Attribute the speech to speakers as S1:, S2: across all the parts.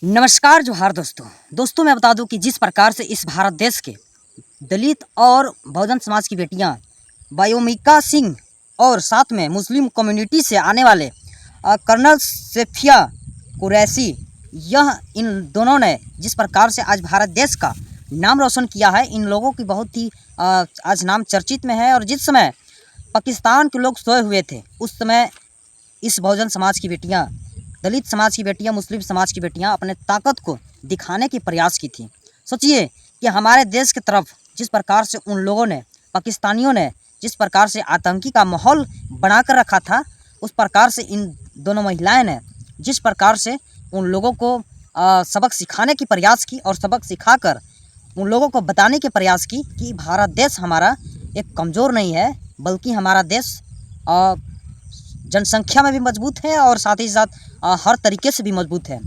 S1: नमस्कार जोहार दोस्तों मैं बता दूं कि जिस प्रकार से इस भारत देश के दलित और बहुजन समाज की बेटियां बायोमिका सिंह और साथ में मुस्लिम कम्युनिटी से आने वाले कर्नल सेफिया कुरैशी, यह इन दोनों ने जिस प्रकार से आज भारत देश का नाम रोशन किया है, इन लोगों की बहुत ही आज नाम चर्चित में है। और जिस समय पाकिस्तान के लोग सोए हुए थे, उस समय इस बहुजन समाज की बेटियां, दलित समाज की बेटियां, मुस्लिम समाज की बेटियां अपने ताकत को दिखाने की प्रयास की थी। सोचिए कि हमारे देश की तरफ जिस प्रकार से उन लोगों ने, पाकिस्तानियों ने जिस प्रकार से आतंकी का माहौल बना कर रखा था, उस प्रकार से इन दोनों महिलाएं ने जिस प्रकार से उन लोगों को सबक सिखाने की प्रयास की और सबक सिखाकर उन लोगों को बताने के प्रयास की कि भारत देश हमारा एक कमज़ोर नहीं है, बल्कि हमारा देश जनसंख्या में भी मजबूत है और साथ ही साथ हर तरीके से भी मजबूत है।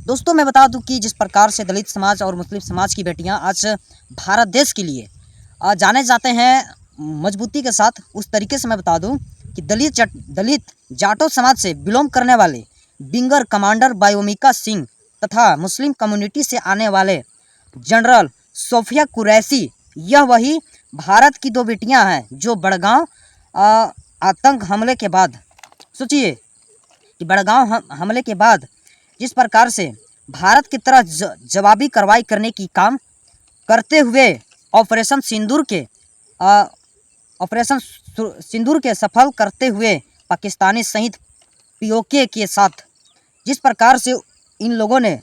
S1: दोस्तों मैं बता दूं कि जिस प्रकार से दलित समाज और मुस्लिम समाज की बेटियां आज भारत देश के लिए जाने जाते हैं मजबूती के साथ, उस तरीके से मैं बता दूं कि दलित जाटो समाज से बिलोंग करने वाले विंगर कमांडर बायोमिका सिंह तथा मुस्लिम कम्युनिटी से आने वाले जनरल सोफिया कुरैशी, यह वही भारत की दो बेटियां हैं जो बड़गांव आतंक हमले के बाद, सोचिए कि बड़गांव हमले के बाद जिस प्रकार से भारत की तरह जवाबी कार्रवाई करने की काम करते हुए ऑपरेशन सिंदूर के सफल करते हुए पाकिस्तानी सहित पीओके के साथ जिस प्रकार से इन लोगों ने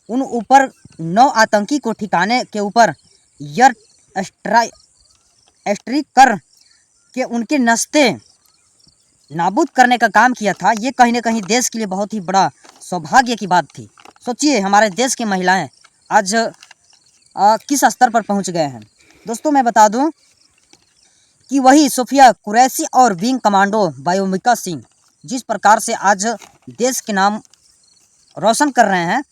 S1: उन ऊपर 9 आतंकी को ठिकाने के ऊपर एयर स्ट्राइक कर के उनके नस्ते नाबूद करने का काम किया था, ये कहीं ना कहीं देश के लिए बहुत ही बड़ा सौभाग्य की बात थी। सोचिए हमारे देश की महिलाएं आज किस स्तर पर पहुंच गए हैं। दोस्तों मैं बता दूं कि वही सोफिया कुरैशी और विंग कमांडो बायोमिका सिंह जिस प्रकार से आज देश के नाम रोशन कर रहे हैं,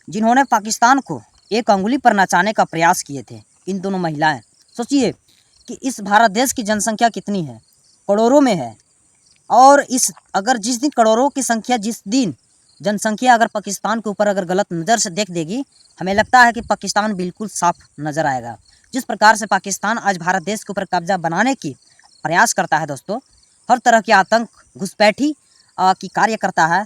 S1: जिन्होंने पाकिस्तान को एक अंगुली पर नचाने का प्रयास किए थे, इन दोनों महिलाएं। सोचिए कि इस भारत देश की जनसंख्या कितनी है, करोड़ों में है। और जिस दिन करोड़ों की संख्या, जिस दिन जनसंख्या अगर पाकिस्तान के ऊपर अगर गलत नज़र से देख देगी, हमें लगता है कि पाकिस्तान बिल्कुल साफ नज़र आएगा। जिस प्रकार से पाकिस्तान आज भारत देश के ऊपर कब्जा बनाने की प्रयास करता है दोस्तों, हर तरह की आतंक घुसपैठी की कार्य करता है,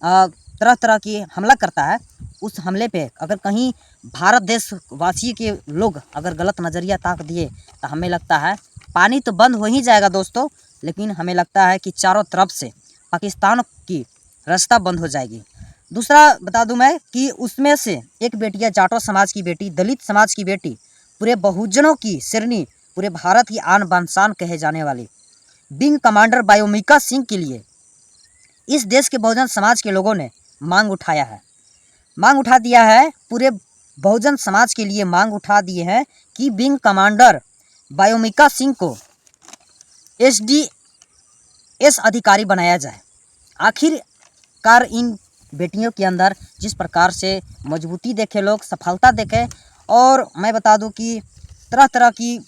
S1: तरह तरह की हमला करता है। उस हमले पे अगर कहीं भारत देशवासी के लोग अगर गलत नज़रिया ताक दिए तो हमें लगता है पानी तो बंद हो ही जाएगा दोस्तों, लेकिन हमें लगता है कि चारों तरफ से पाकिस्तान की रास्ता बंद हो जाएगी। दूसरा बता दूं मैं कि उसमें से एक बेटी है जाटो समाज की बेटी, दलित समाज की बेटी, पूरे बहुजनों की सिरनी, पूरे भारत की आन बान शान कहे जाने वाली विंग कमांडर बायोमिका सिंह के लिए इस देश के बहुजन समाज के लोगों ने मांग उठा दिया है। पूरे बहुजन समाज के लिए मांग उठा दिए हैं कि विंग कमांडर बायोमिका सिंह को एसडीएस अधिकारी बनाया जाए। आखिरकार इन बेटियों के अंदर जिस प्रकार से मजबूती देखे लोग, सफलता देखे, और मैं बता दूं कि तरह तरह की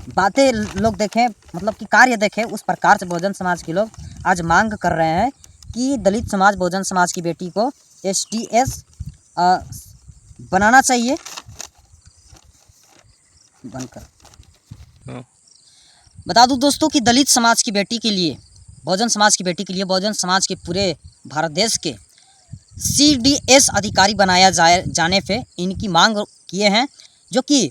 S1: बातें लोग देखें, मतलब कि कार्य देखें, उस प्रकार से बहुजन समाज के लोग आज मांग कर रहे हैं कि दलित समाज, बहुजन समाज की बेटी को एसडीएस बनाना चाहिए। बनकर बता दूं दोस्तों कि दलित समाज की बेटी के लिए, बहुजन समाज की बेटी के लिए, बहुजन समाज के पूरे भारत देश के सीडीएस अधिकारी बनाया जाने पे इनकी मांग किए हैं, जो कि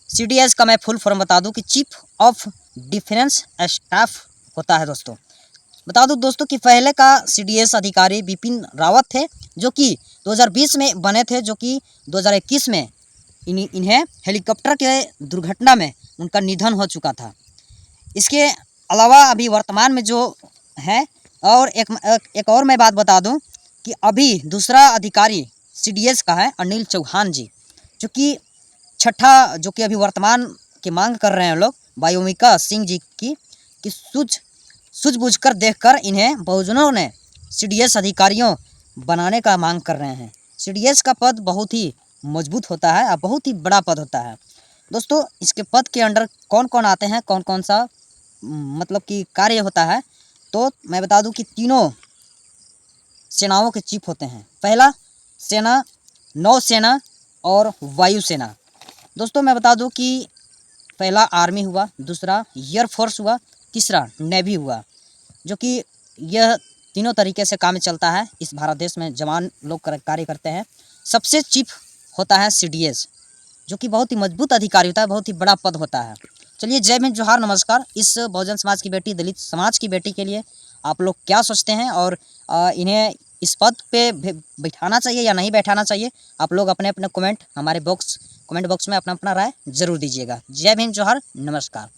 S1: सीडीएस का मैं फुल फॉर्म बता दूं कि चीफ ऑफ डिफेंस स्टाफ होता है। दोस्तों बता दूं दोस्तों कि पहले का सीडीएस अधिकारी बिपिन रावत थे, जो कि 2020 में बने थे, जो कि 2021 में इन्हें हेलीकॉप्टर के दुर्घटना में उनका निधन हो चुका था। इसके अलावा अभी वर्तमान में जो है, और एक और मैं बात बता दूं कि अभी दूसरा अधिकारी सीडीएस का है अनिल चौहान जी, जो कि छठा, जो कि अभी वर्तमान की मांग कर रहे हैं लोग बायोमिका सिंह जी की कि सूझबूझ कर देखकर इन्हें बहुजनों ने सीडीएस अधिकारियों बनाने का मांग कर रहे हैं। सीडीएस का पद बहुत ही मजबूत होता है और बहुत ही बड़ा पद होता है दोस्तों। इसके पद के अंडर कौन कौन आते हैं, कौन कौन सा मतलब कि कार्य होता है, तो मैं बता दूं कि तीनों सेनाओं के चीफ होते हैं। पहला सेना, नौसेना और वायुसेना। दोस्तों मैं बता दूं कि पहला आर्मी हुआ, दूसरा एयरफोर्स हुआ, तीसरा नेवी हुआ, जो कि यह तीनों तरीके से काम चलता है। इस भारत देश में जवान लोग कार्य करते हैं। सबसे चीफ होता है CDS, जो कि बहुत ही मजबूत अधिकारी होता है, बहुत ही बड़ा पद होता है। चलिए, जय हिंद, जोहार, नमस्कार। इस बहुजन समाज की बेटी, दलित समाज की बेटी के लिए आप लोग क्या सोचते हैं और इन्हें इस पद पे बैठाना चाहिए या नहीं बैठाना चाहिए? आप लोग अपने अपने कमेंट बॉक्स में अपना अपना राय जरूर दीजिएगा। जय हिंद, जोहार, नमस्कार।